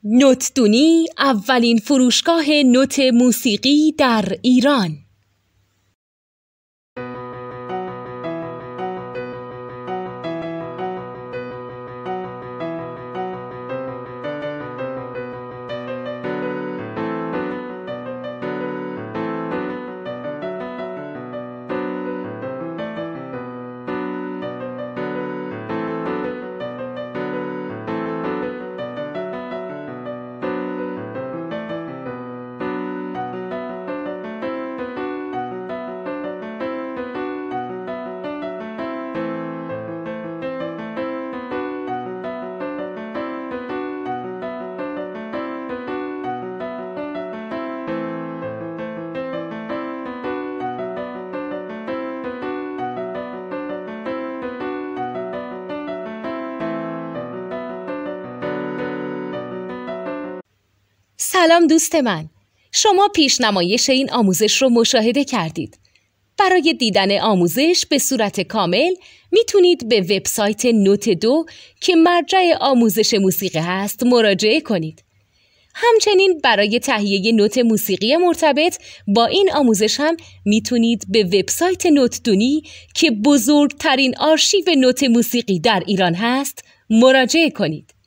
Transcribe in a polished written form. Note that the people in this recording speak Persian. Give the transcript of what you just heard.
نوتدونی اولین فروشگاه نوت موسیقی در ایران. سلام دوست من، شما پیشنمایش این آموزش رو مشاهده کردید. برای دیدن آموزش به صورت کامل میتونید به وبسایت نوت 2 که مرجع آموزش موسیقی هست مراجعه کنید. همچنین برای تهیه نوت موسیقی مرتبط با این آموزش هم میتونید به وبسایت نوتدونی که بزرگترین آرشیو نوت موسیقی در ایران هست مراجعه کنید.